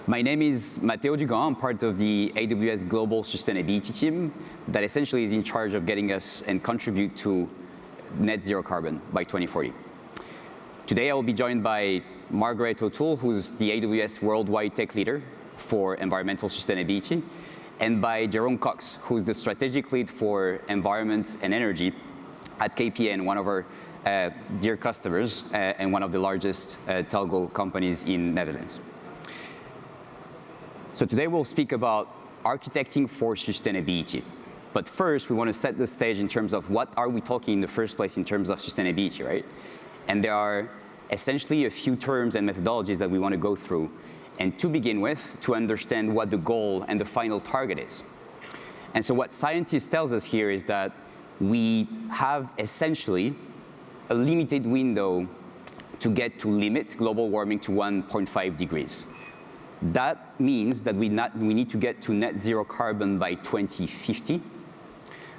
My name is Matteo Dugan. I'm part of the AWS Global Sustainability team that essentially is in charge of getting us and contribute to net zero carbon by 2040. Today I will be joined by Margaret O'Toole, who's the AWS Worldwide Tech Leader for Environmental Sustainability, and by Jerome Cox, who's the Strategic Lead for Environment and Energy at KPN, one of our dear customers and one of the largest telco companies in Netherlands. So today we'll speak about architecting for sustainability. But first, we want to set the stage in terms of what are we talking in the first place in terms of sustainability, right? And there are essentially a few terms and methodologies that we want to go through. And to begin with, to understand what the goal and the final target is. And so what scientists tells us here is that we have essentially a limited window to get to limit global warming to 1.5 degrees. That means that we need to get to net zero carbon by 2050.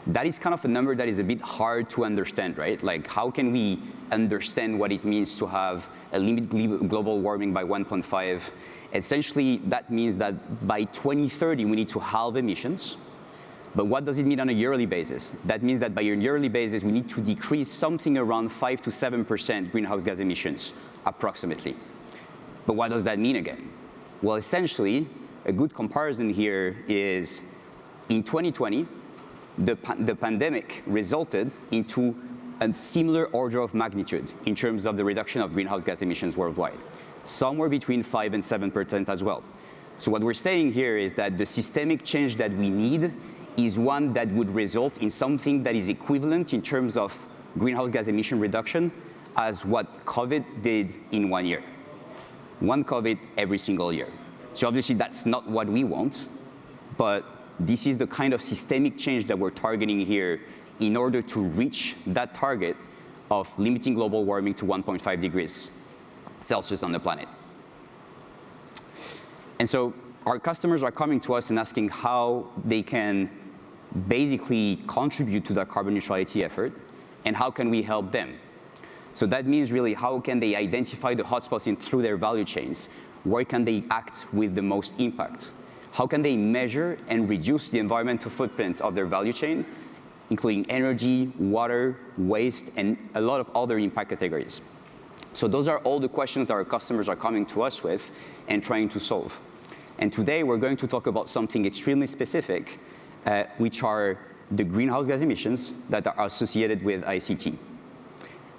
That is kind of a number that is a bit hard to understand, right? Like, how can we understand what it means to have a limit global warming by 1.5? Essentially, that means that by 2030, we need to halve emissions. But what does it mean on a yearly basis? That means that by a yearly basis, we need to decrease something around 5 to 7% greenhouse gas emissions, approximately. But what does that mean again? Well, essentially, a good comparison here is in 2020, the pandemic resulted into a similar order of magnitude in terms of the reduction of greenhouse gas emissions worldwide, somewhere between 5 and 7% as well. So what we're saying here is that the systemic change that we need is one that would result in something that is equivalent in terms of greenhouse gas emission reduction as what COVID did in 1 year. One COVID every single year. So obviously that's not what we want, but this is the kind of systemic change that we're targeting here in order to reach that target of limiting global warming to 1.5 degrees Celsius on the planet. And so our customers are coming to us and asking how they can basically contribute to the carbon neutrality effort and how can we help them. So that means really how can they identify the hotspots through their value chains? Where can they act with the most impact? How can they measure and reduce the environmental footprint of their value chain, including energy, water, waste, and a lot of other impact categories? So those are all the questions that our customers are coming to us with and trying to solve. And today we're going to talk about something extremely specific, which are the greenhouse gas emissions that are associated with ICT.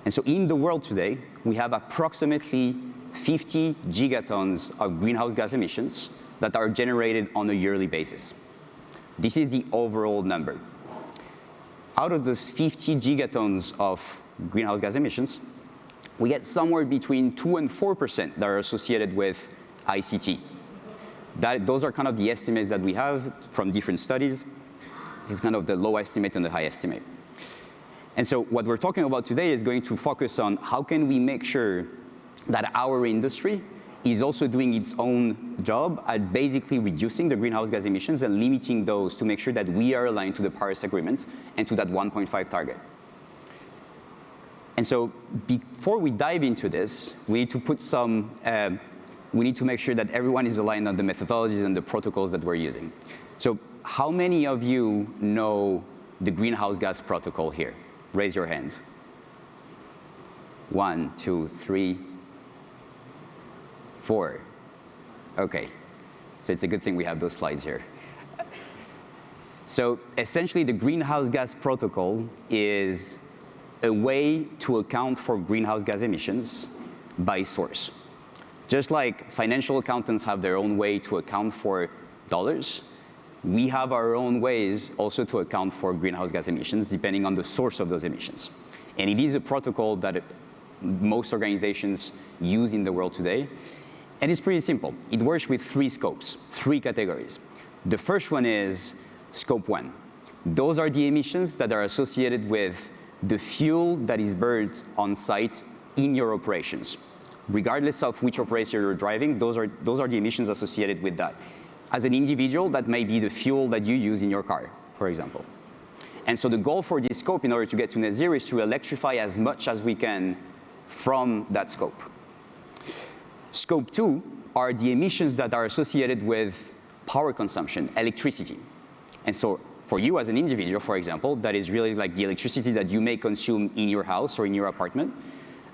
And so in the world today, we have approximately 50 gigatons of greenhouse gas emissions that are generated on a yearly basis. This is the overall number. Out of those 50 gigatons of greenhouse gas emissions, we get somewhere between 2 and 4% that are associated with ICT. Those are kind of the estimates that we have from different studies. This is kind of the low estimate and the high estimate. And so what we're talking about today is going to focus on how can we make sure that our industry is also doing its own job at basically reducing the greenhouse gas emissions and limiting those to make sure that we are aligned to the Paris Agreement and to that 1.5 target. And so before we dive into this, we need to put we need to make sure that everyone is aligned on the methodologies and the protocols that we're using. So how many of you know the greenhouse gas protocol here? Raise your hand. 1, 2, 3, 4. Okay, so it's a good thing we have those slides here. So essentially the greenhouse gas protocol is a way to account for greenhouse gas emissions by source. Just like financial accountants have their own way to account for dollars, we have our own ways also to account for greenhouse gas emissions depending on the source of those emissions. And it is a protocol that most organizations use in the world today. And it's pretty simple. It works with 3 scopes, 3 categories. The first one is scope 1. Those are the emissions that are associated with the fuel that is burned on site in your operations. Regardless of which operation you're driving, those are the emissions associated with that. As an individual, that may be the fuel that you use in your car, for example. And so the goal for this scope in order to get to net zero is to electrify as much as we can from that scope. Scope 2 are the emissions that are associated with power consumption, electricity. And so for you as an individual, for example, that is really like the electricity that you may consume in your house or in your apartment.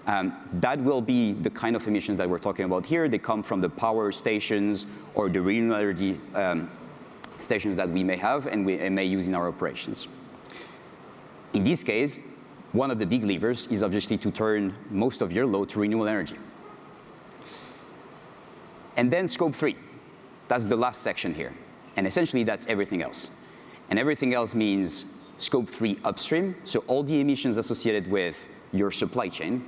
That will be the kind of emissions that we're talking about here. They come from the power stations or the renewable energy stations that we may have and we may use in our operations. In this case, one of the big levers is obviously to turn most of your load to renewable energy. And then scope 3, that's the last section here. And essentially that's everything else. And everything else means scope 3 upstream, so all the emissions associated with your supply chain,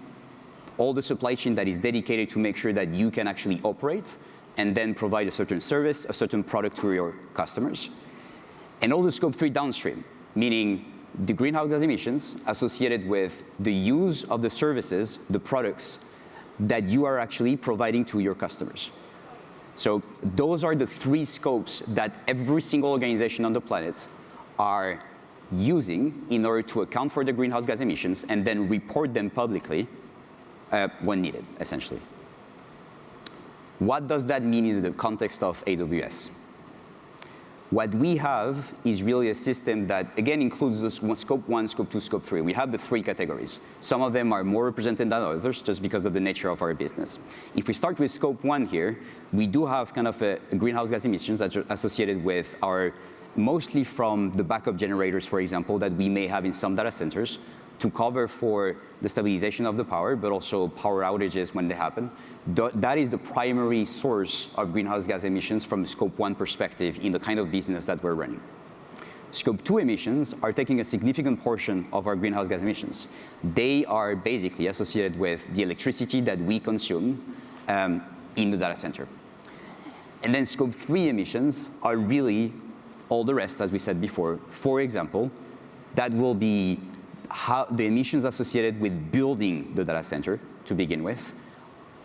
all the supply chain that is dedicated to make sure that you can actually operate and then provide a certain service, a certain product to your customers. And all the scope 3 downstream, meaning the greenhouse gas emissions associated with the use of the services, the products that you are actually providing to your customers. So those are the 3 scopes that every single organization on the planet are using in order to account for the greenhouse gas emissions and then report them publicly when needed, essentially. What does that mean in the context of AWS? What we have is really a system that, again, includes this scope 1, scope 2, scope 3. We have the 3 categories. Some of them are more represented than others just because of the nature of our business. If we start with scope 1 here, we do have kind of a greenhouse gas emissions that are associated with our, mostly from the backup generators, for example, that we may have in some data centers to cover for the stabilization of the power, but also power outages when they happen. That is the primary source of greenhouse gas emissions from a scope 1 perspective in the kind of business that we're running. Scope 2 emissions are taking a significant portion of our greenhouse gas emissions. They are basically associated with the electricity that we consume in the data center. And then scope 3 emissions are really all the rest, as we said before. For example, that will be how the emissions associated with building the data center to begin with,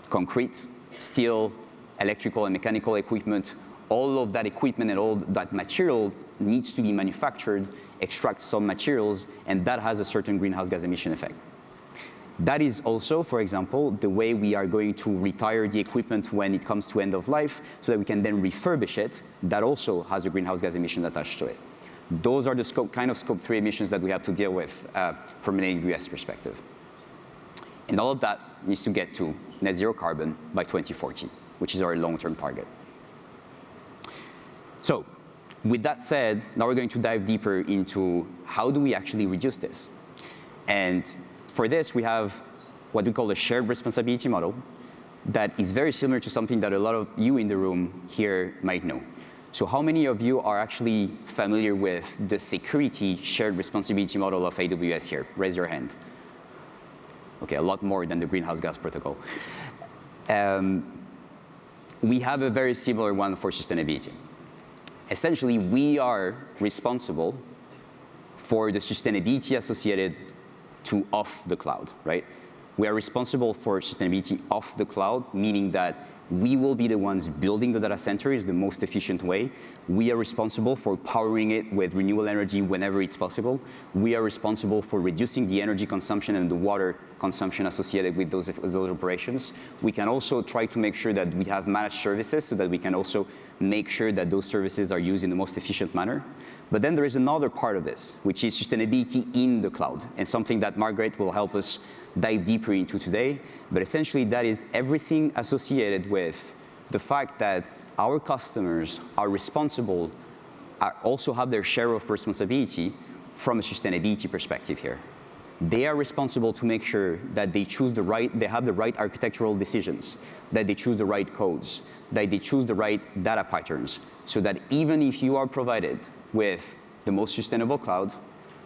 concrete, steel, electrical and mechanical equipment, all of that equipment and all that material needs to be manufactured, extract some materials, and that has a certain greenhouse gas emission effect. That is also, for example, the way we are going to retire the equipment when it comes to end of life so that we can then refurbish it. That also has a greenhouse gas emission attached to it. Those are the kind of scope 3 emissions that we have to deal with from an AWS perspective. And all of that needs to get to net zero carbon by 2040, which is our long-term target. So with that said, now we're going to dive deeper into how do we actually reduce this. And for this, we have what we call a shared responsibility model that is very similar to something that a lot of you in the room here might know. So how many of you are actually familiar with the security shared responsibility model of AWS here? Raise your hand. Okay, a lot more than the greenhouse gas protocol. We have a very similar one for sustainability. Essentially, we are responsible for the sustainability associated to off the cloud, right? We are responsible for sustainability off the cloud, meaning that we will be the ones building the data center is the most efficient way. We are responsible for powering it with renewable energy whenever it's possible. We are responsible for reducing the energy consumption and the water consumption associated with those operations. We can also try to make sure that we have managed services so that we can also make sure that those services are used in the most efficient manner. But then there is another part of this, which is sustainability in the cloud, and something that Margaret will help us dive deeper into today. But essentially, that is everything associated with the fact that our customers are responsible, also have their share of responsibility from a sustainability perspective here. They are responsible to make sure that they have the right architectural decisions, that they choose the right codes, that they choose the right data patterns, so that even if you are provided with the most sustainable cloud,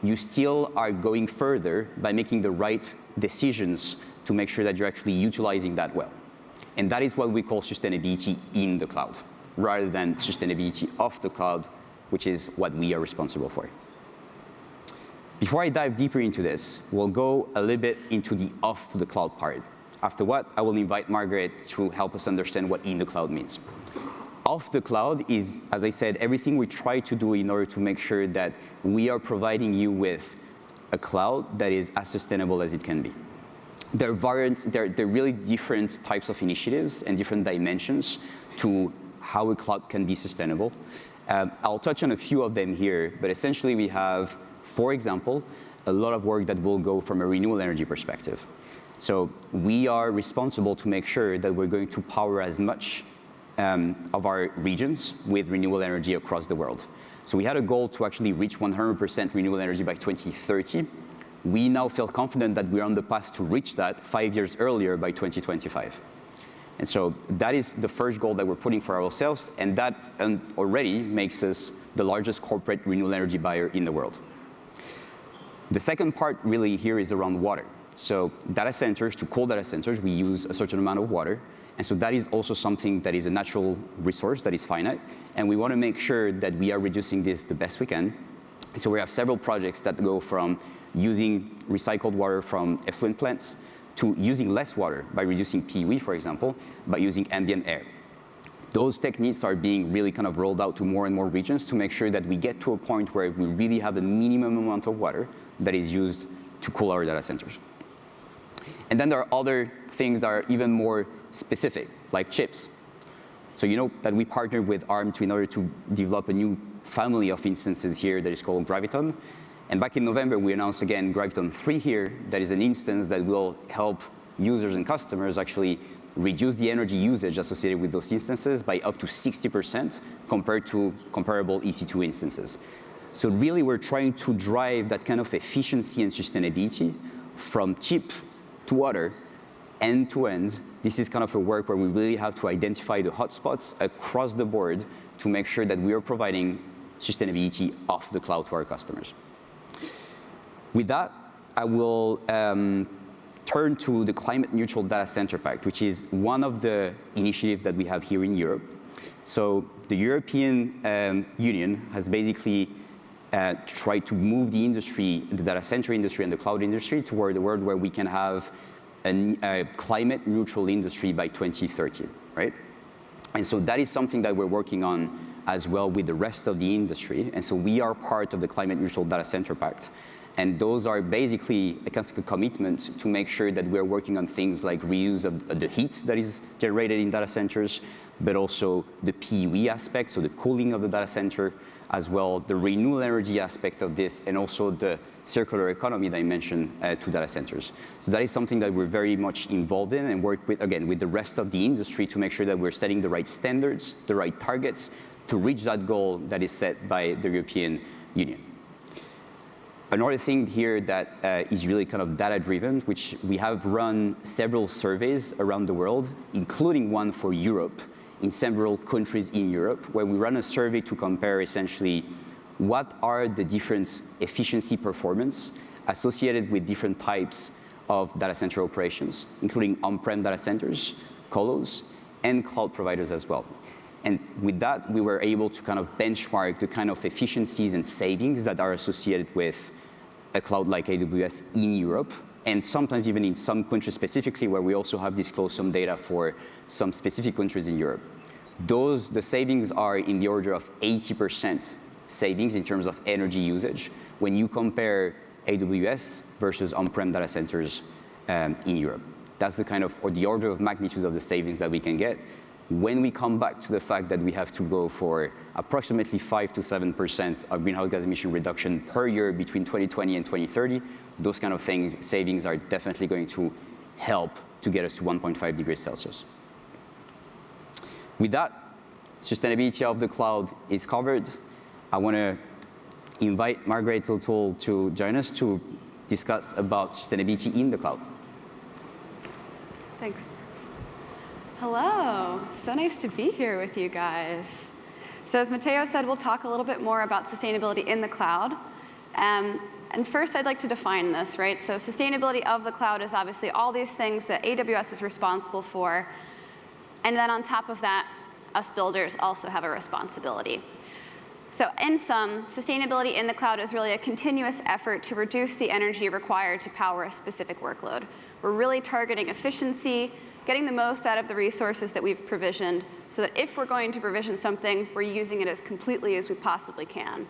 you still are going further by making the right decisions to make sure that you're actually utilizing that well. And that is what we call sustainability in the cloud, rather than sustainability off the cloud, which is what we are responsible for. Before I dive deeper into this, we'll go a little bit into the off the cloud part. After what, I will invite Margaret to help us understand what in the cloud means. Off the cloud is, as I said, everything we try to do in order to make sure that we are providing you with a cloud that is as sustainable as it can be. there are really different types of initiatives and different dimensions to how a cloud can be sustainable. I'll touch on a few of them here, but essentially we have, for example, a lot of work that will go from a renewable energy perspective. So we are responsible to make sure that we're going to power as much of our regions with renewable energy across the world. So we had a goal to actually reach 100% renewable energy by 2030. We now feel confident that we're on the path to reach that 5 years earlier by 2025. And so that is the first goal that we're putting for ourselves, and that already makes us the largest corporate renewable energy buyer in the world. The second part really here is around water. So data centers, to cool data centers, we use a certain amount of water. And so that is also something that is a natural resource that is finite. And we want to make sure that we are reducing this the best we can. So we have several projects that go from using recycled water from effluent plants to using less water by reducing PUE, for example, by using ambient air. Those techniques are being really kind of rolled out to more and more regions to make sure that we get to a point where we really have a minimum amount of water that is used to cool our data centers. And then there are other things that are even more specific, like chips. So you know that we partnered with ARM in order to develop a new family of instances here that is called Graviton. And back in November, we announced again Graviton 3 here. That is an instance that will help users and customers actually reduce the energy usage associated with those instances by up to 60% compared to comparable EC2 instances. So really, we're trying to drive that kind of efficiency and sustainability from chip to water, end to end. This is kind of a work where we really have to identify the hotspots across the board to make sure that we are providing sustainability off the cloud to our customers. With that, I will turn to the Climate Neutral Data Center Pact, which is one of the initiatives that we have here in Europe. So the European Union has basically tried to move the industry, the data center industry and the cloud industry, toward a world where we can have a climate neutral industry by 2030, right? And so that is something that we're working on as well with the rest of the industry. And so we are part of the Climate Neutral Data Center Pact. And those are basically a commitment to make sure that we're working on things like reuse of the heat that is generated in data centers, but also the PUE aspect, so the cooling of the data center, as well the renewable energy aspect of this, and also the circular economy dimension to data centers. So that is something that we're very much involved in and work with, again, with the rest of the industry to make sure that we're setting the right standards, the right targets to reach that goal that is set by the European Union. Another thing here that is really kind of data-driven, which we have run several surveys around the world, including one for Europe, in several countries in Europe, where we run a survey to compare essentially what are the different efficiency performance associated with different types of data center operations, including on-prem data centers, colos, and cloud providers as well. And with that, we were able to kind of benchmark the kind of efficiencies and savings that are associated with a cloud like AWS in Europe, and sometimes even in some countries specifically where we also have disclosed some data for some specific countries in Europe. The savings are in the order of 80% savings in terms of energy usage when you compare AWS versus on-prem data centers in Europe. That's the kind of, or the order of magnitude of the savings that we can get. When we come back to the fact that we have to go for approximately 5 to 7% of greenhouse gas emission reduction per year between 2020 and 2030, those kind of things, savings are definitely going to help to get us to 1.5 degrees Celsius. With that, sustainability of the cloud is covered. I want to invite Margaret O'Toole to join us to discuss about sustainability in the cloud. Thanks. Hello, so nice to be here with you guys. So as Matteo said, we'll talk a little bit more about sustainability in the cloud. And first I'd like to define this, right? So sustainability of the cloud is obviously all these things that AWS is responsible for. And then on top of that, us builders also have a responsibility. So in sum, sustainability in the cloud is really a continuous effort to reduce the energy required to power a specific workload. We're really targeting efficiency, getting the most out of the resources that we've provisioned so that if we're going to provision something, we're using it as completely as we possibly can.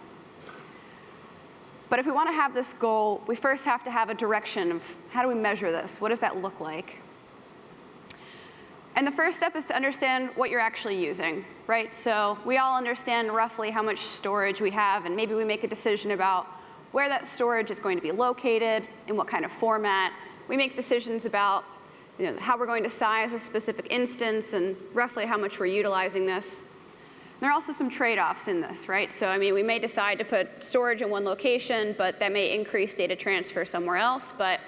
But if we want to have this goal, we first have to have a direction of how do we measure this? What does that look like? And the first step is to understand what you're actually using, right? So we all understand roughly how much storage we have, and maybe we make a decision about where that storage is going to be located, in what kind of format. We make decisions about how we're going to size a specific instance and roughly how much we're utilizing this. There are also some trade-offs in this, right? So I mean, we may decide to put storage in one location, but that may increase data transfer somewhere else. But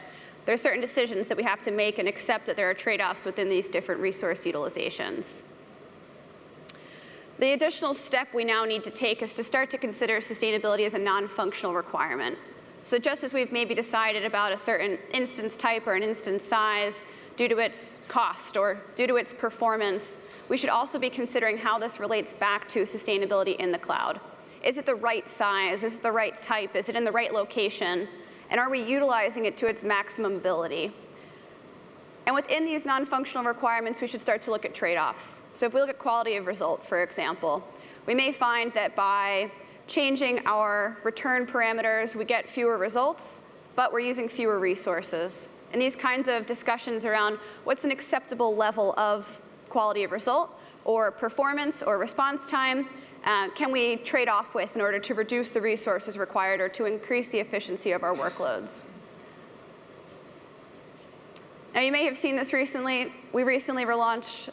there are certain decisions that we have to make and accept that there are trade-offs within these different resource utilizations. The additional step we now need to take is to start to consider sustainability as a non-functional requirement. So just as we've maybe decided about a certain instance type or an instance size due to its cost or due to its performance, we should also be considering how this relates back to sustainability in the cloud. Is it the right size? Is it the right type? Is it in the right location? And are we utilizing it to its maximum ability? And within these non-functional requirements, we should start to look at trade-offs. So if we look at quality of result, for example, we may find that by changing our return parameters, we get fewer results, but we're using fewer resources. And these kinds of discussions around what's an acceptable level of quality of result or performance or response time can we trade off with in order to reduce the resources required or to increase the efficiency of our workloads. Now you may have seen this recently. We recently launched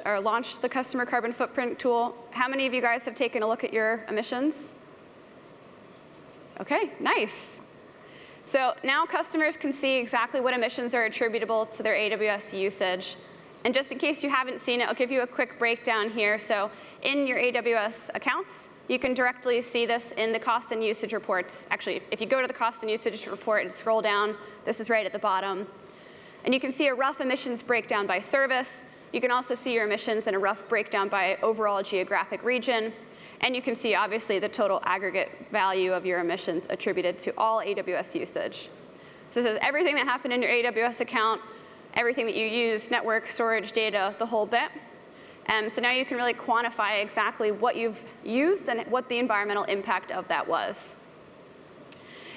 the customer carbon footprint tool. How many of you guys have taken a look at your emissions? Okay, nice. So now customers can see exactly what emissions are attributable to their AWS usage. And just in case you haven't seen it, I'll give you a quick breakdown here. So in your AWS accounts, you can directly see this in the cost and usage reports. Actually, if you go to the cost and usage report and scroll down, this is right at the bottom. And you can see a rough emissions breakdown by service. You can also see your emissions in a rough breakdown by overall geographic region. And you can see, obviously, the total aggregate value of your emissions attributed to all AWS usage. So this is everything that happened in your AWS account, everything that you use, network, storage, data, the whole bit. So now you can really quantify exactly what you've used and what the environmental impact of that was.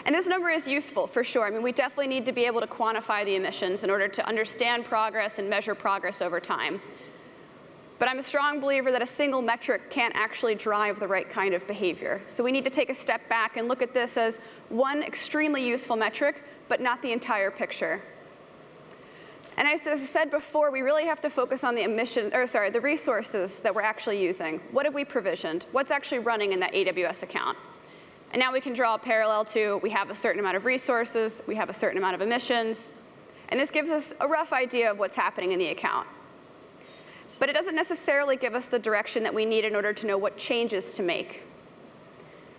And this number is useful, for sure. I mean, we definitely need to be able to quantify the emissions in order to understand progress and measure progress over time. But I'm a strong believer that a single metric can't actually drive the right kind of behavior. So we need to take a step back and look at this as one extremely useful metric, but not the entire picture. And as I said before, we really have to focus on the resources that we're actually using. What have we provisioned? What's actually running in that AWS account? And now we can draw a parallel to we have a certain amount of resources, we have a certain amount of emissions, and this gives us a rough idea of what's happening in the account. But it doesn't necessarily give us the direction that we need in order to know what changes to make.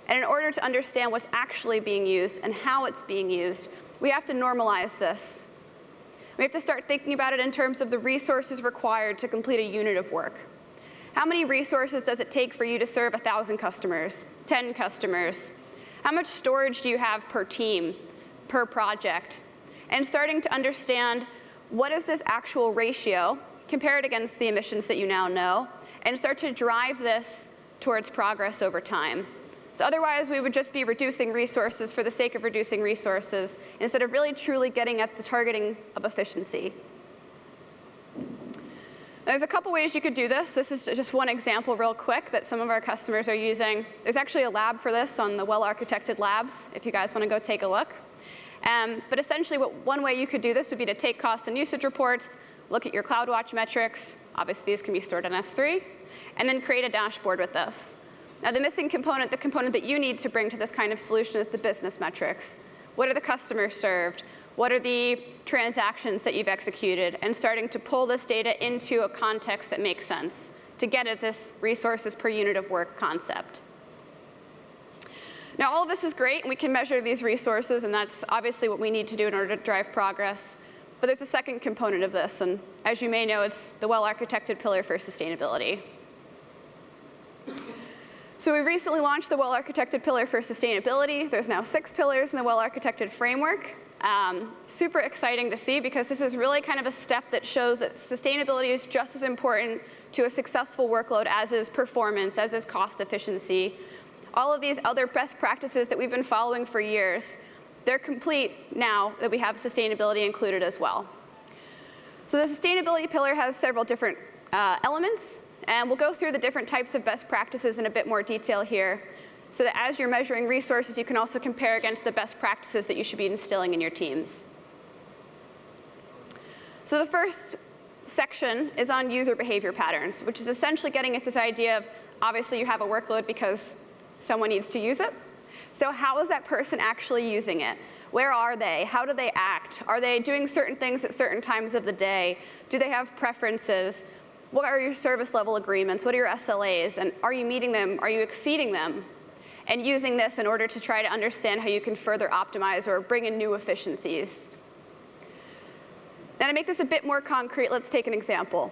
And in order to understand what's actually being used and how it's being used, we have to normalize this. We have to start thinking about it in terms of the resources required to complete a unit of work. How many resources does it take for you to serve 1,000 customers, 10 customers? How much storage do you have per team, per project? And starting to understand what is this actual ratio, compare it against the emissions that you now know, and start to drive this towards progress over time. So otherwise, we would just be reducing resources for the sake of reducing resources instead of really truly getting at the targeting of efficiency. There's a couple ways you could do this. This is just one example real quick that some of our customers are using. There's actually a lab for this on the Well-Architected Labs, if you guys want to go take a look. But essentially, one way you could do this would be to take cost and usage reports, look at your CloudWatch metrics. Obviously, these can be stored in S3, and then create a dashboard with this. Now, the missing component, the component that you need to bring to this kind of solution is the business metrics. What are the customers served? What are the transactions that you've executed? And starting to pull this data into a context that makes sense to get at this resources per unit of work concept. Now, all of this is great, and we can measure these resources, and that's obviously what we need to do in order to drive progress. But there's a second component of this, and as you may know, it's the well-architected pillar for sustainability. So we recently launched the well-architected pillar for sustainability. There's now 6 pillars in the well-architected framework. Super exciting to see because this is really kind of a step that shows that sustainability is just as important to a successful workload as is performance, as is cost efficiency. All of these other best practices that we've been following for years, They're complete now that we have sustainability included as well. So the sustainability pillar has several different elements, and we'll go through the different types of best practices in a bit more detail here, so that as you're measuring resources, you can also compare against the best practices that you should be instilling in your teams. So the first section is on user behavior patterns, which is essentially getting at this idea of, obviously you have a workload because someone needs to use it. So how is that person actually using it? Where are they? How do they act? Are they doing certain things at certain times of the day? Do they have preferences? What are your service level agreements? What are your SLAs? And are you meeting them? Are you exceeding them? And using this in order to try to understand how you can further optimize or bring in new efficiencies. Now to make this a bit more concrete, let's take an example.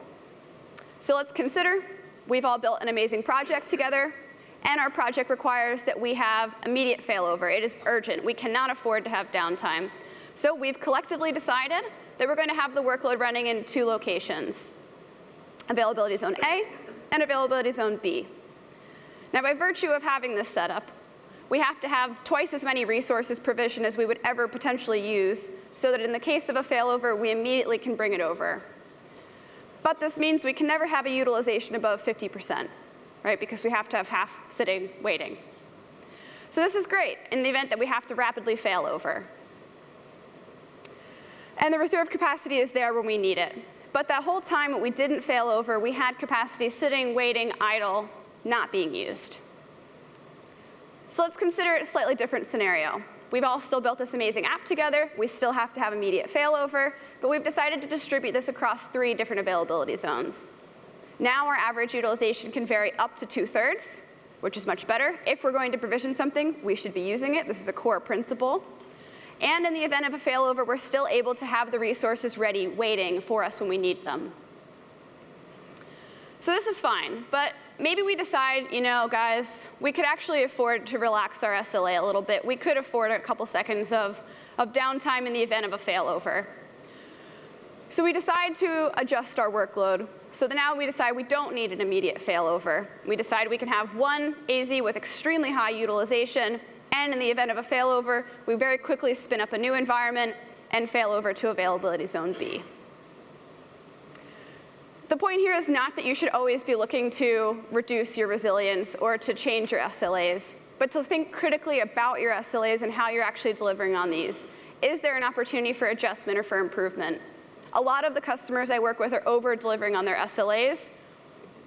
So let's consider we've all built an amazing project together, and our project requires that we have immediate failover. It is urgent. We cannot afford to have downtime. So we've collectively decided that we're going to have the workload running in 2 locations, availability zone A and availability zone B. Now, by virtue of having this setup, we have to have twice as many resources provisioned as we would ever potentially use, so that in the case of a failover, we immediately can bring it over. But this means we can never have a utilization above 50%. Right, because we have to have half sitting waiting. So this is great in the event that we have to rapidly fail over. And the reserve capacity is there when we need it. But that whole time when we didn't fail over, we had capacity sitting, waiting, idle, not being used. So let's consider a slightly different scenario. We've all still built this amazing app together. We still have to have immediate failover, but we've decided to distribute this across 3 different availability zones. Now our average utilization can vary up to 2/3, which is much better. If we're going to provision something, we should be using it. This is a core principle. And in the event of a failover, we're still able to have the resources ready, waiting for us when we need them. So this is fine, but maybe we decide, you know, guys, we could actually afford to relax our SLA a little bit. We could afford a couple seconds of downtime in the event of a failover. So we decide to adjust our workload. So now we decide we don't need an immediate failover. We decide we can have one AZ with extremely high utilization, and in the event of a failover, we very quickly spin up a new environment and fail over to availability zone B. The point here is not that you should always be looking to reduce your resilience or to change your SLAs, but to think critically about your SLAs and how you're actually delivering on these. Is there an opportunity for adjustment or for improvement? A lot of the customers I work with are over-delivering on their SLAs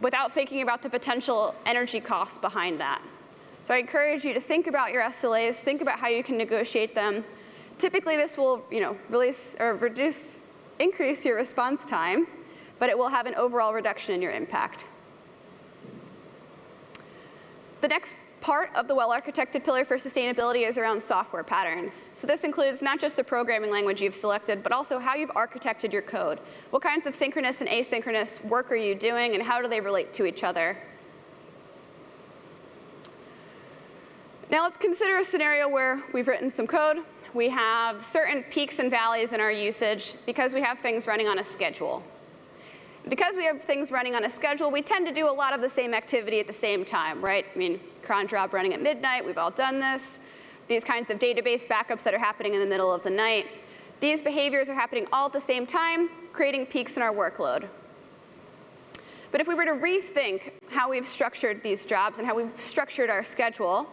without thinking about the potential energy costs behind that. So I encourage you to think about your SLAs, think about how you can negotiate them. Typically, this will, increase your response time, but it will have an overall reduction in your impact. The next part of the well-architected pillar for sustainability is around software patterns. So this includes not just the programming language you've selected, but also how you've architected your code. What kinds of synchronous and asynchronous work are you doing, and how do they relate to each other? Now let's consider a scenario where we've written some code. We have certain peaks and valleys in our usage because we have things running on a schedule. Because we have things running on a schedule, we tend to do a lot of the same activity at the same time, right? I mean, cron job running at midnight, we've all done this. These kinds of database backups that are happening in the middle of the night. These behaviors are happening all at the same time, creating peaks in our workload. But if we were to rethink how we've structured these jobs and how we've structured our schedule,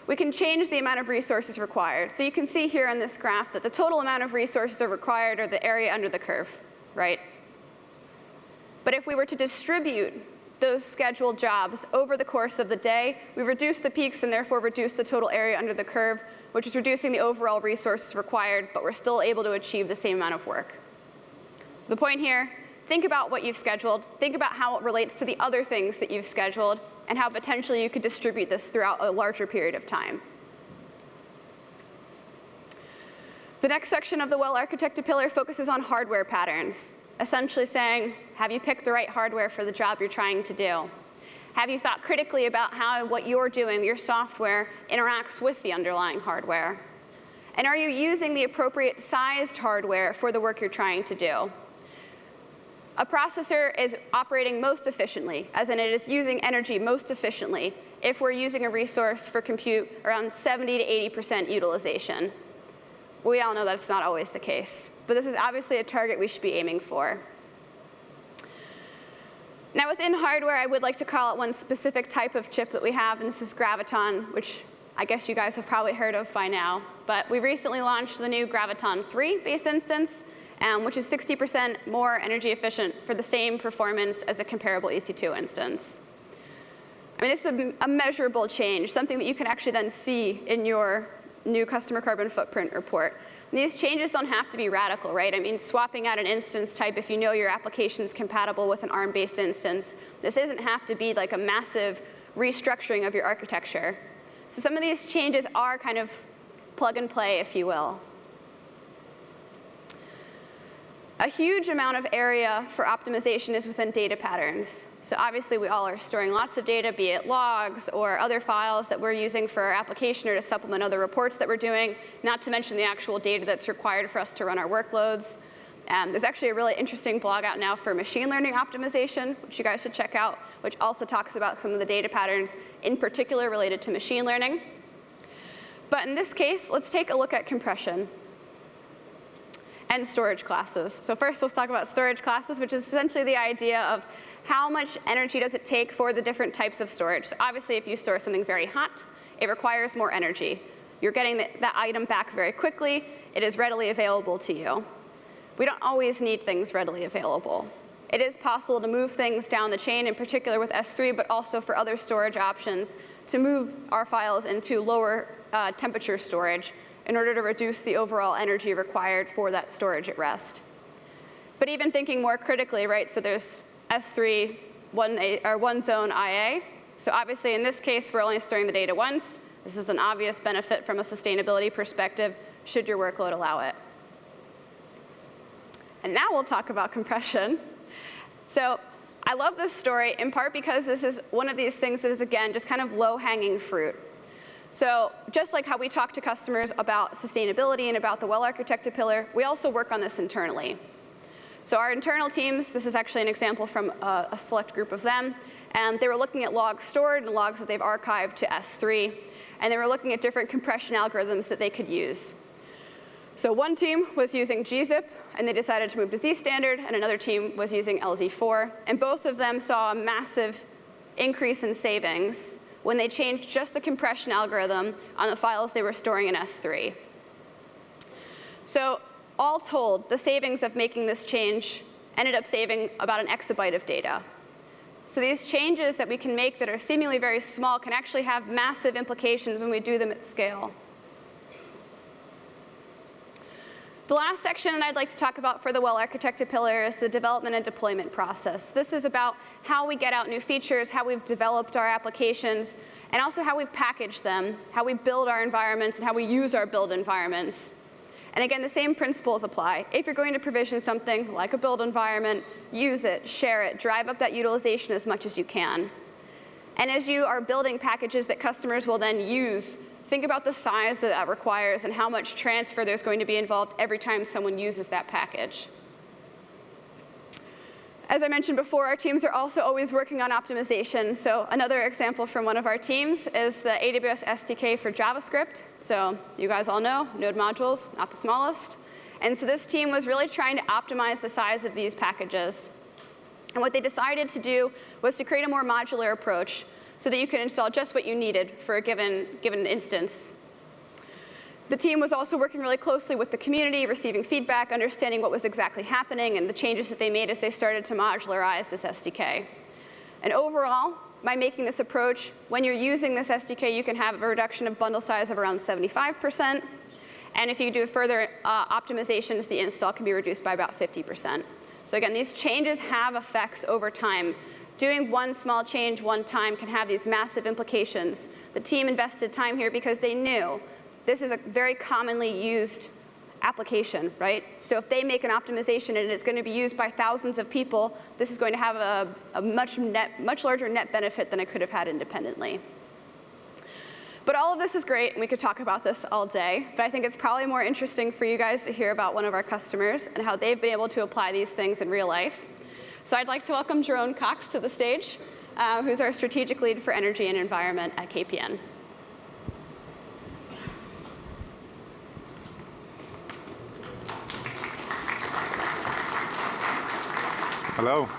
we can change the amount of resources required. So you can see here on this graph that the total amount of resources are required are the area under the curve, right? But if we were to distribute those scheduled jobs over the course of the day, we reduce the peaks and therefore reduce the total area under the curve, which is reducing the overall resources required, but we're still able to achieve the same amount of work. The point here, think about what you've scheduled, think about how it relates to the other things that you've scheduled, and how potentially you could distribute this throughout a larger period of time. The next section of the well-architected pillar focuses on hardware patterns, essentially saying, have you picked the right hardware for the job you're trying to do? Have you thought critically about how what you're doing, your software, interacts with the underlying hardware? And are you using the appropriate sized hardware for the work you're trying to do? a processor is operating most efficiently, as in it is using energy most efficiently if we're using a resource for compute around 70 to 80% utilization. We all know that's not always the case, but this is obviously a target we should be aiming for. Now within hardware, I would like to call out one specific type of chip that we have, and this is Graviton, which I guess you guys have probably heard of by now. But we recently launched the new Graviton 3 base instance, which is 60% more energy efficient for the same performance as a comparable EC2 instance. I mean, this is a measurable change, something that you can actually then see in your new customer carbon footprint report. And these changes don't have to be radical, right? I mean, swapping out an instance type if you know your application is compatible with an ARM-based instance, this doesn't have to be like a massive restructuring of your architecture. So some of these changes are kind of plug and play, if you will. A huge amount of area for optimization is within data patterns. So obviously, we all are storing lots of data, be it logs or other files that we're using for our application or to supplement other reports that we're doing, not to mention the actual data that's required for us to run our workloads. There's actually a really interesting blog out now for machine learning optimization, which you guys should check out, which also talks about some of the data patterns, in particular related to machine learning. But in this case, let's take a look at compression and storage classes. So first, let's talk about storage classes, which is essentially the idea of how much energy does it take for the different types of storage. So obviously, if you store something very hot, it requires more energy. You're getting that item back very quickly. It is readily available to you. We don't always need things readily available. It is possible to move things down the chain, in particular with S3, but also for other storage options, to move our files into lower temperature storage in order to reduce the overall energy required for that storage at rest. But even thinking more critically, right, so there's S3, one zone IA. So obviously, in this case, we're only storing the data once. This is an obvious benefit from a sustainability perspective, should your workload allow it. And now we'll talk about compression. So I love this story, in part because this is one of these things that is, again, just kind of low-hanging fruit. So just like how we talk to customers about sustainability and about the well-architected pillar, we also work on this internally. So our internal teams, this is actually an example from a select group of them, and they were looking at logs stored and logs that they've archived to S3, and they were looking at different compression algorithms that they could use. So one team was using gzip, and they decided to move to Z-standard, and another team was using LZ4, and both of them saw a massive increase in savings when they changed just the compression algorithm on the files they were storing in S3. So all told, the savings of making this change ended up saving about an exabyte of data. So these changes that we can make that are seemingly very small can actually have massive implications when we do them at scale. The last section I'd like to talk about for the well-architected pillar is the development and deployment process. This is about how we get out new features, how we've developed our applications, and also how we've packaged them, how we build our environments, and how we use our build environments. And again, the same principles apply. If you're going to provision something like a build environment, use it, share it, drive up that utilization as much as you can. And as you are building packages that customers will then use, think about the size that that requires and how much transfer there's going to be involved every time someone uses that package. As I mentioned before, our teams are also always working on optimization. So another example from one of our teams is the AWS SDK for JavaScript. So you guys all know, node modules, not the smallest. And so this team was really trying to optimize the size of these packages. And what they decided to do was to create a more modular approach so that you can install just what you needed for a given instance. The team was also working really closely with the community, receiving feedback, understanding what was exactly happening, and the changes that they made as they started to modularize this SDK. And overall, by making this approach, when you're using this SDK, you can have a reduction of bundle size of around 75%. And if you do further optimizations, the install can be reduced by about 50%. So again, these changes have effects over time. Doing one small change one time can have these massive implications. The team invested time here because they knew this is a very commonly used application, right? So if they make an optimization and it's going to be used by thousands of people, this is going to have a much larger net benefit than it could have had independently. But all of this is great, and we could talk about this all day, but I think it's probably more interesting for you guys to hear about one of our customers and how they've been able to apply these things in real life. So I'd like to welcome Jerome Cox to the stage, who's our strategic lead for energy and environment at KPN. Hello.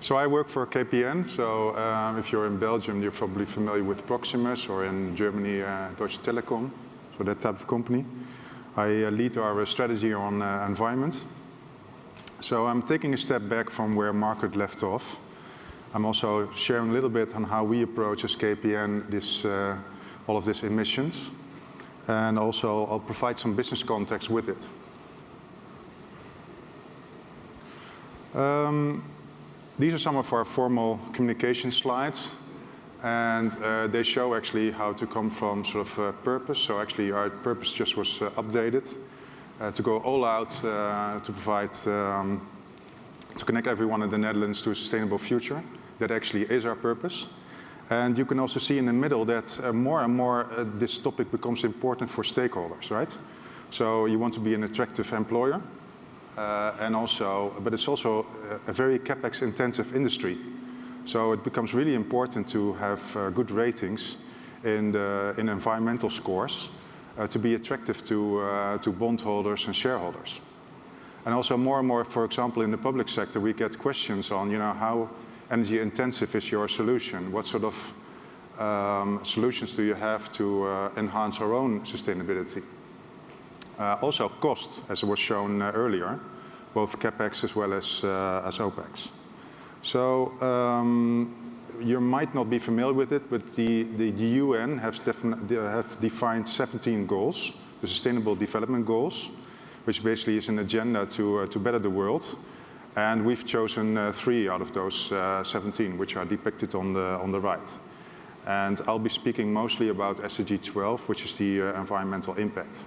So I work for KPN. So if you're in Belgium, you're probably familiar with Proximus, or in Germany, Deutsche Telekom, so that type of company. I lead our strategy on environment. So I'm taking a step back from where Margaret left off. I'm also sharing a little bit on how we approach as KPN all of these emissions. And also I'll provide some business context with it. These are some of our formal communication slides, and they show actually how to come from sort of purpose. So actually our purpose just was updated to go all out to provide, to connect everyone in the Netherlands to a sustainable future. That actually is our purpose. And you can also see in the middle that more and more this topic becomes important for stakeholders, right? So you want to be an attractive employer. But it's also a very CapEx intensive industry. So it becomes really important to have good ratings in environmental scores to be attractive to bondholders and shareholders. And also more and more, for example, in the public sector, we get questions on, how energy intensive is your solution? What sort of solutions do you have to enhance our own sustainability? Also cost, as was shown earlier, both CapEx as well as OpEx. So you might not be familiar with it, but the UN have defined 17 goals, the Sustainable Development Goals, which basically is an agenda to better the world. And we've chosen 3 out of those 17, which are depicted on the right. And I'll be speaking mostly about SDG 12, which is the environmental impact.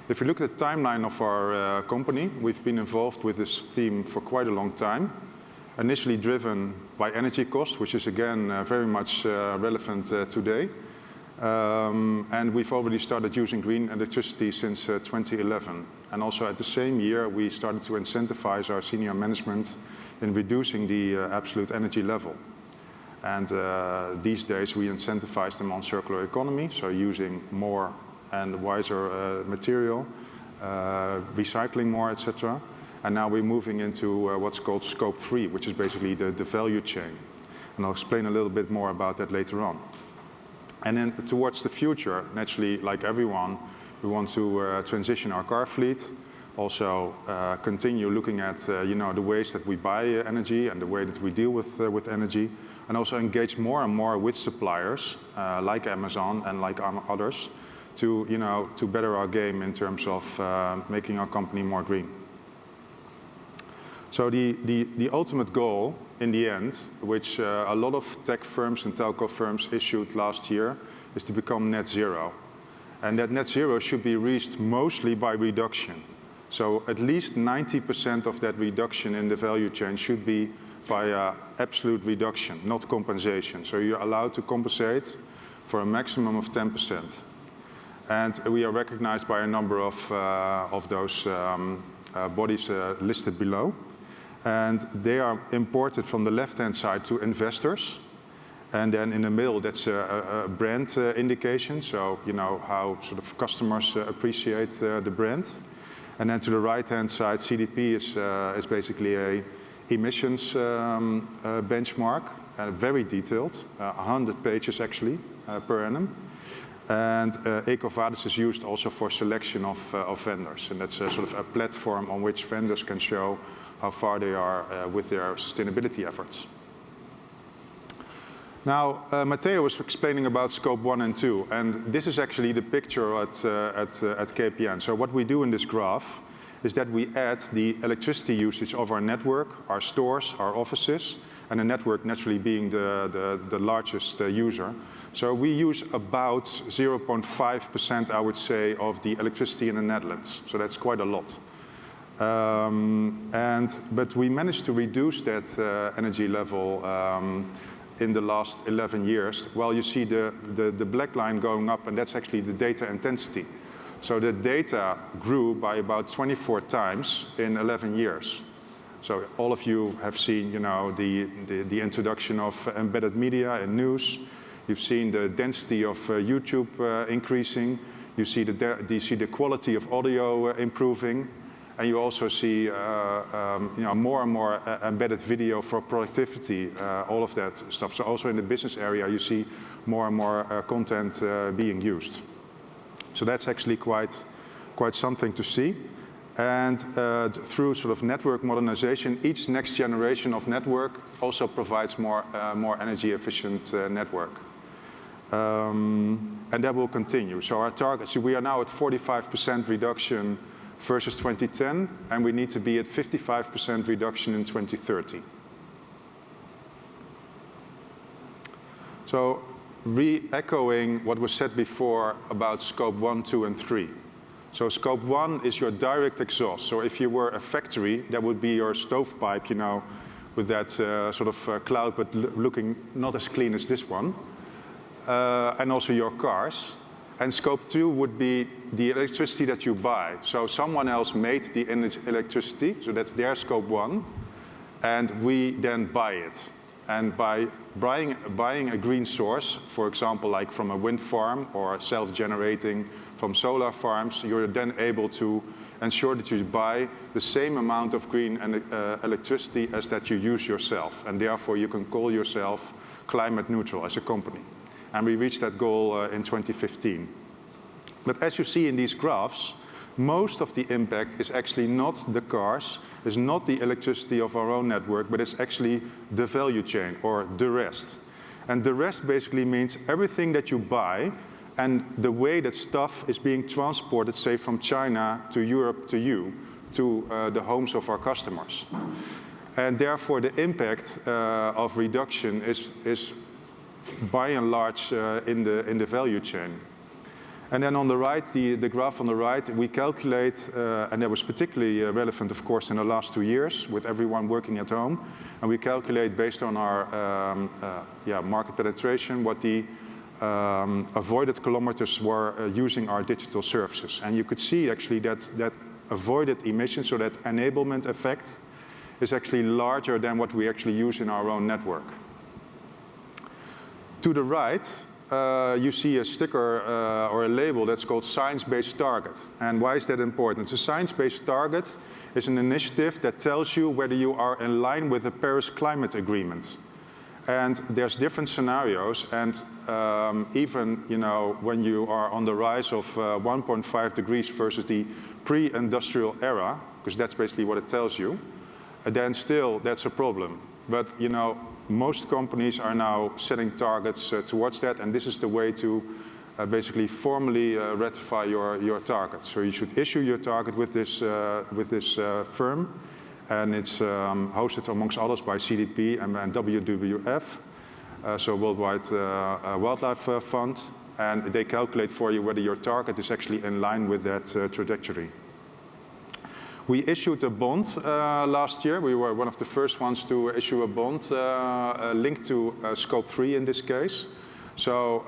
If you look at the timeline of our company, we've been involved with this theme for quite a long time. Initially driven by energy cost, which is again very much relevant today. And we've already started using green electricity since 2011. And also at the same year, we started to incentivize our senior management in reducing the absolute energy level. And these days we incentivize them on circular economy, so using more and wiser material, recycling more, etc. And now we're moving into what's called scope 3, which is basically the value chain. And I'll explain a little bit more about that later on. And then towards the future, naturally, like everyone, we want to transition our car fleet, also continue looking at the ways that we buy energy and the way that we deal with energy, and also engage more and more with suppliers like Amazon and like others to better our game in terms of making our company more green. So the ultimate goal in the end, which a lot of tech firms and telco firms issued last year, is to become net zero. And that net zero should be reached mostly by reduction. So at least 90% of that reduction in the value chain should be via absolute reduction, not compensation. So you're allowed to compensate for a maximum of 10%. And we are recognized by a number of those bodies listed below. And they are imported from the left-hand side to investors. And then in the middle, that's a brand indication. So, how sort of customers appreciate the brand. And then to the right-hand side, CDP is basically a emissions benchmark, very detailed, 100 pages actually per annum. And EcoVadis is used also for selection of vendors. And that's sort of a platform on which vendors can show how far they are with their sustainability efforts. Now, Matteo was explaining about scope 1 and 2, and this is actually the picture at KPN. So what we do in this graph is that we add the electricity usage of our network, our stores, our offices, and the network naturally being the largest user. So we use about 0.5%, I would say, of the electricity in the Netherlands. So that's quite a lot. But we managed to reduce that energy level in the last 11 years. Well, you see the black line going up, and that's actually the data intensity. So the data grew by about 24 times in 11 years. So all of you have seen, the introduction of embedded media and news. You've seen the density of YouTube increasing. You see the quality of audio improving. And you also see more and more embedded video for productivity, all of that stuff. So also in the business area, you see more and more content being used. So that's actually quite something to see. And through sort of network modernization, each next generation of network also provides more energy efficient network. And that will continue. So our target, we are now at 45% reduction versus 2010, and we need to be at 55% reduction in 2030. So re-echoing what was said before about scope 1, 2, and 3. So scope 1 is your direct exhaust. So if you were a factory, that would be your stovepipe, with that sort of cloud, but looking not as clean as this one. And also your cars. And scope 2 would be the electricity that you buy. So someone else made the electricity, so that's their scope 1, and we then buy it. And by buying a green source, for example, like from a wind farm or self-generating from solar farms, you're then able to ensure that you buy the same amount of green electricity as that you use yourself. And therefore, you can call yourself climate neutral as a company. And we reached that goal in 2015. But as you see in these graphs, most of the impact is actually not the cars, is not the electricity of our own network, but it's actually the value chain, or the rest. And the rest basically means everything that you buy and the way that stuff is being transported, say, from China to Europe to you, to the homes of our customers. And therefore, the impact of reduction is by and large in the value chain. And then on the right, the graph on the right, we calculate, and that was particularly relevant, of course, in the last 2 years with everyone working at home. And we calculate based on our market penetration what the avoided kilometers were using our digital services. And you could see actually that avoided emissions, so that enablement effect, is actually larger than what we actually use in our own network. To the right, you see a sticker or a label that's called science-based target. And why is that important? So science-based target is an initiative that tells you whether you are in line with the Paris Climate Agreement. And there's different scenarios, and even when you are on the rise of 1.5 degrees versus the pre-industrial era, because that's basically what it tells you, then still that's a problem. But most companies are now setting targets towards that, and this is the way to basically formally ratify your target. So you should issue your target with this firm, and it's hosted amongst others by CDP and WWF, so Worldwide Wildlife Fund, and they calculate for you whether your target is actually in line with that trajectory. We issued a bond last year. We were one of the first ones to issue a bond linked to scope 3 in this case. So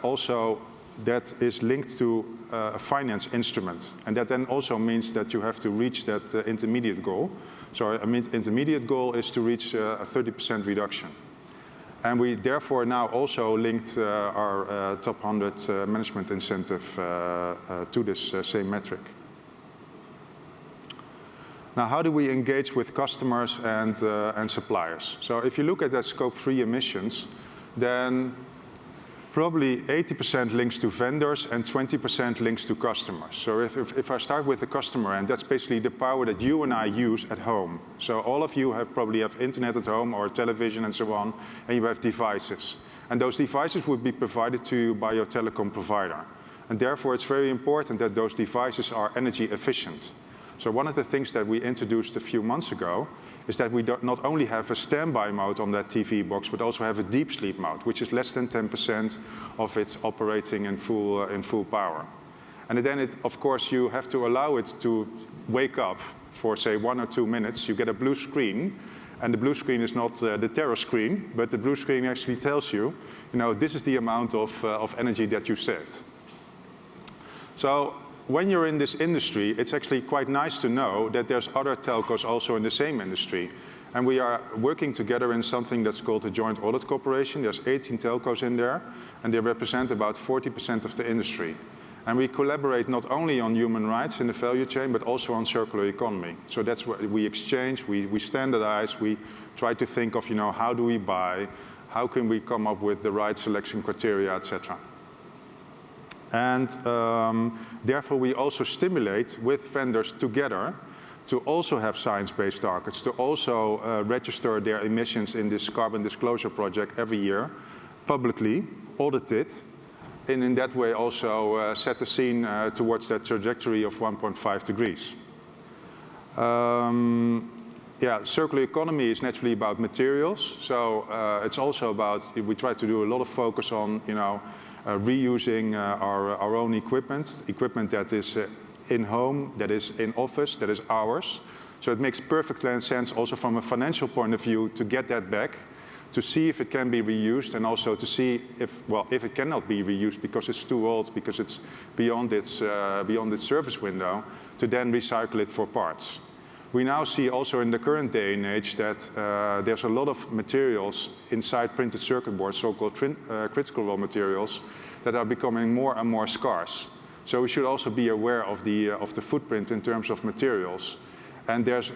also that is linked to a finance instrument. And that then also means that you have to reach that intermediate goal. So our intermediate goal is to reach a 30% reduction. And we therefore now also linked our top 100 management incentive to this same metric. Now, how do we engage with customers and suppliers? So if you look at that scope 3 emissions, then probably 80% links to vendors and 20% links to customers. So if I start with the customer, and that's basically the power that you and I use at home. So all of you probably have internet at home or television and so on, and you have devices. And those devices would be provided to you by your telecom provider. And therefore, it's very important that those devices are energy efficient. So one of the things that we introduced a few months ago is that we not only have a standby mode on that TV box, but also have a deep sleep mode, which is less than 10% of its operating in full power. And then, of course, you have to allow it to wake up for, say, 1 or 2 minutes. You get a blue screen, and the blue screen is not the terror screen, but the blue screen actually tells you, this is the amount of energy that you saved. So when you're in this industry, it's actually quite nice to know that there's other telcos also in the same industry. And we are working together in something that's called a joint audit corporation. There's 18 telcos in there, and they represent about 40% of the industry. And we collaborate not only on human rights in the value chain, but also on circular economy. So that's what we exchange, we standardize, we try to think of, how do we buy, how can we come up with the right selection criteria, etc. And therefore, we also stimulate with vendors together to also have science-based targets, to also register their emissions in this carbon disclosure project every year, publicly, audit it, and in that way also set the scene towards that trajectory of 1.5 degrees. Circular economy is naturally about materials, so it's also about, we try to do a lot of focus on, reusing our own equipment that is in home, that is in office, that is ours. So it makes perfect sense also from a financial point of view to get that back, to see if it can be reused, and also to see if it cannot be reused because it's too old, because it's beyond its service window, to then recycle it for parts. We now see also in the current day and age that there's a lot of materials inside printed circuit boards, so-called critical raw materials, that are becoming more and more scarce. So we should also be aware of the footprint in terms of materials. And there's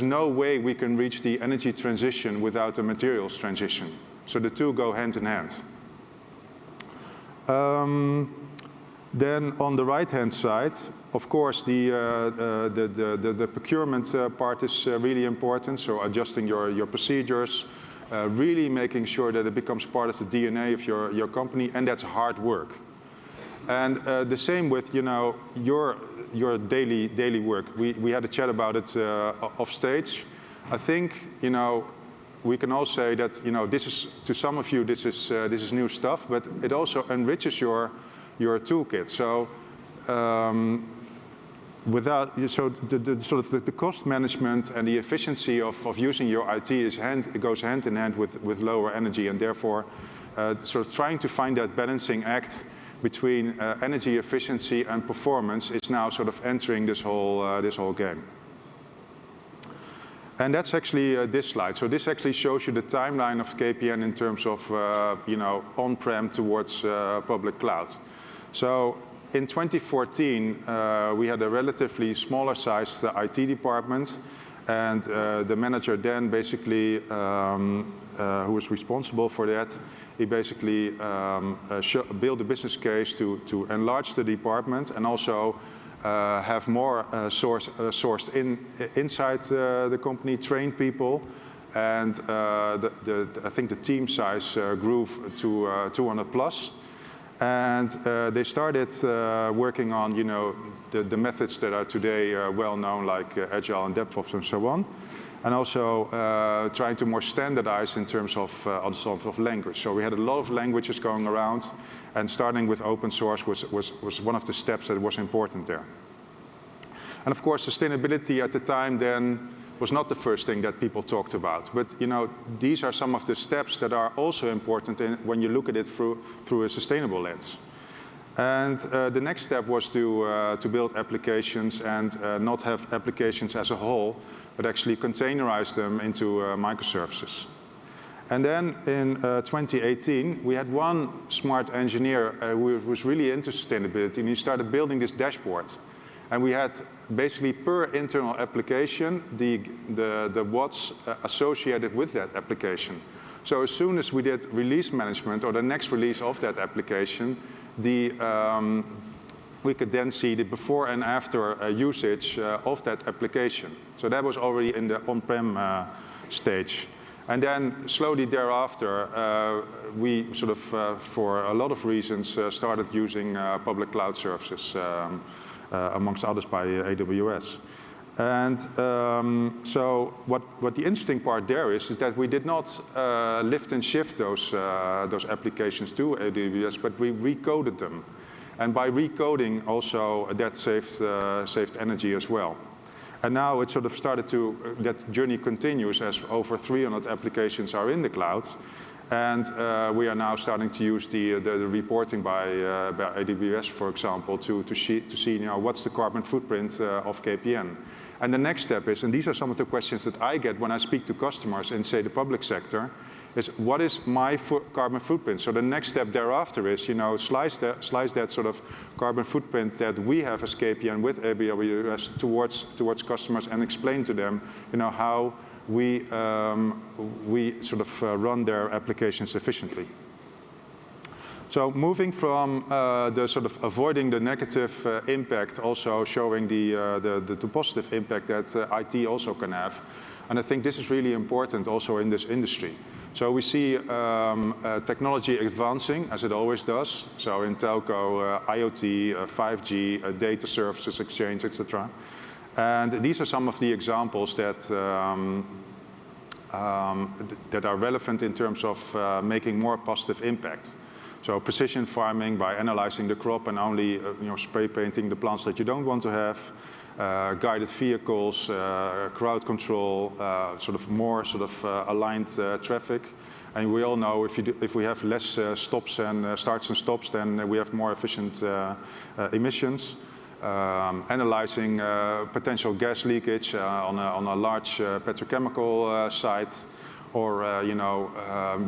no way we can reach the energy transition without the materials transition. So the two go hand in hand. Then on the right-hand side, of course, the procurement part is really important. So adjusting your procedures, really making sure that it becomes part of the DNA of your company, and that's hard work. And the same with your daily work. We had a chat about it off stage. I think we can all say that this is, to some of you, this is new stuff, but it also enriches your toolkit. So the cost management and the efficiency of using your IT it goes hand in hand with lower energy, and therefore sort of trying to find that balancing act between energy efficiency and performance is now sort of entering this whole game. And that's actually this slide. So this actually shows you the timeline of KPN in terms of on-prem towards public cloud. So in 2014, we had a relatively smaller sized IT department, and the manager then basically, who was responsible for that, he basically built a business case to enlarge the department and also have more sourced inside the company, train people, and I think the team size grew to 200 plus. And they started working on the methods that are today well known, like agile and DevOps and so on. And also trying to more standardize in terms of language. So we had a lot of languages going around, and starting with open source was one of the steps that was important there. And of course, sustainability at the time then was not the first thing that people talked about. But these are some of the steps that are also important when you look at it through a sustainable lens. And the next step was to build applications and not have applications as a whole, but actually containerize them into microservices. And then in 2018, we had one smart engineer who was really into sustainability, and he started building this dashboard. And we had basically per internal application the watts associated with that application. So as soon as we did release management or the next release of that application, we could then see the before and after usage of that application. So that was already in the on-prem stage. And then slowly thereafter, we sort of, for a lot of reasons, started using public cloud services, amongst others by AWS. And so what the interesting part there is that we did not lift and shift those applications to AWS, but we recoded them. And by recoding also, that saved energy as well. And now it sort of started to, that journey continues as over 300 applications are in the cloud. And we are now starting to use the reporting by AWS, for example, to see what's the carbon footprint of KPN. And the next step is, and these are some of the questions that I get when I speak to customers in, say, the public sector, is what is my carbon footprint? So the next step thereafter is, slice that sort of carbon footprint that we have as KPN with AWS towards customers and explain to them, how we sort of run their applications efficiently. So moving from the sort of avoiding the negative impact, also showing the positive impact that IT also can have. And I think this is really important also in this industry. So we see technology advancing, as it always does. So in telco, IoT, 5G, data services exchange, etc. And these are some of the examples that are relevant in terms of making more positive impact. So precision farming by analyzing the crop and only spray painting the plants that you don't want to have. Guided vehicles, crowd control, sort of more aligned traffic. And we all know if we have less stops and starts and stops, then we have more efficient emissions. Analyzing potential gas leakage on a large petrochemical site, or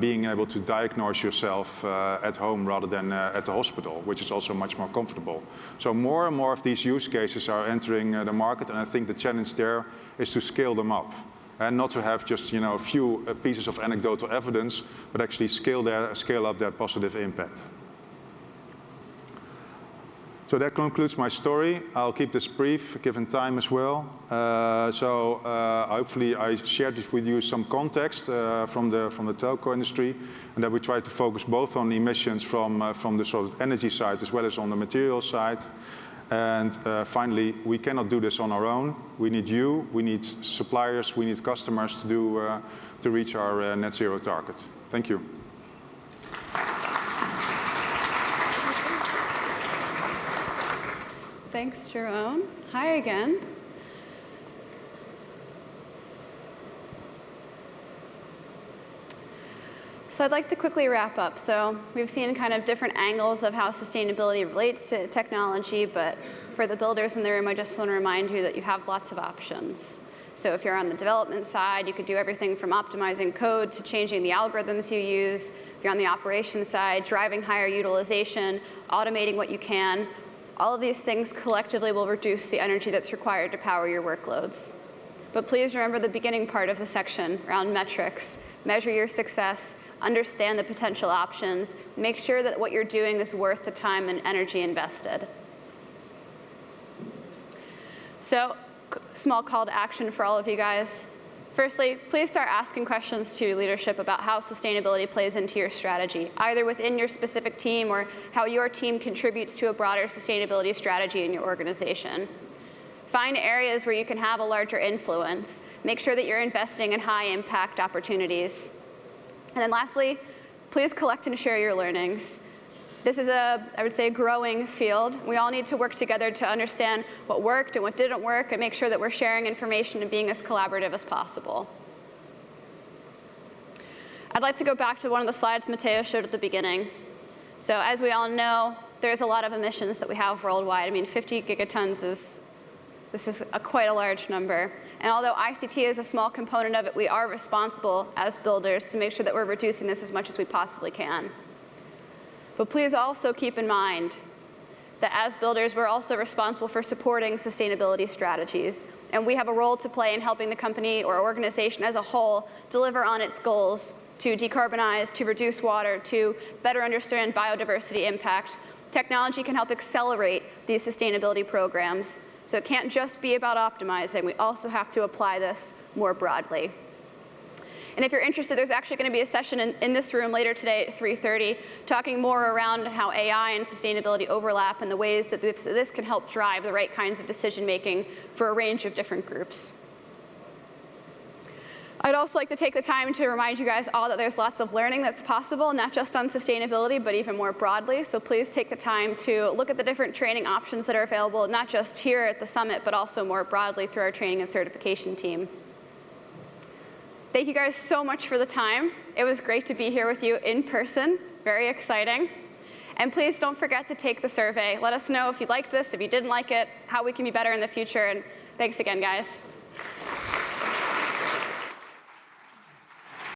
being able to diagnose yourself at home rather than at the hospital, which is also much more comfortable. So more and more of these use cases are entering the market, and I think the challenge there is to scale them up. And not to have just a few pieces of anecdotal evidence, but actually scale up that positive impact. So that concludes my story. I'll keep this brief, given time as well. Hopefully I shared with you some context from the telco industry, and that we try to focus both on emissions from the sort of energy side as well as on the material side. And finally, we cannot do this on our own. We need you, we need suppliers, we need customers to reach our net zero target. Thank you. Thanks, Jerome. Hi again. So I'd like to quickly wrap up. So we've seen kind of different angles of how sustainability relates to technology, but for the builders in the room, I just want to remind you that you have lots of options. So if you're on the development side, you could do everything from optimizing code to changing the algorithms you use. If you're on the operations side, driving higher utilization, automating what you can. All of these things collectively will reduce the energy that's required to power your workloads. But please remember the beginning part of the section around metrics. Measure your success, understand the potential options, make sure that what you're doing is worth the time and energy invested. So, small call to action for all of you guys. Firstly, please start asking questions to leadership about how sustainability plays into your strategy, either within your specific team or how your team contributes to a broader sustainability strategy in your organization. Find areas where you can have a larger influence. Make sure that you're investing in high impact opportunities. And then lastly, please collect and share your learnings. This is I would say, a growing field. We all need to work together to understand what worked and what didn't work and make sure that we're sharing information and being as collaborative as possible. I'd like to go back to one of the slides Matteo showed at the beginning. So as we all know, there's a lot of emissions that we have worldwide. I mean, 50 gigatons this is quite a large number. And although ICT is a small component of it, we are responsible as builders to make sure that we're reducing this as much as we possibly can. But please also keep in mind that as builders, we're also responsible for supporting sustainability strategies. And we have a role to play in helping the company or organization as a whole deliver on its goals to decarbonize, to reduce water, to better understand biodiversity impact. Technology can help accelerate these sustainability programs. So it can't just be about optimizing. We also have to apply this more broadly. And if you're interested, there's actually going to be a session in this room later today at 3:30 talking more around how AI and sustainability overlap and the ways that this can help drive the right kinds of decision making for a range of different groups. I'd also like to take the time to remind you guys all that there's lots of learning that's possible, not just on sustainability, but even more broadly. So please take the time to look at the different training options that are available, not just here at the summit, but also more broadly through our training and certification team. Thank you guys so much for the time. It was great to be here with you in person. Very exciting. And please don't forget to take the survey. Let us know if you liked this, if you didn't like it, how we can be better in the future. And thanks again, guys.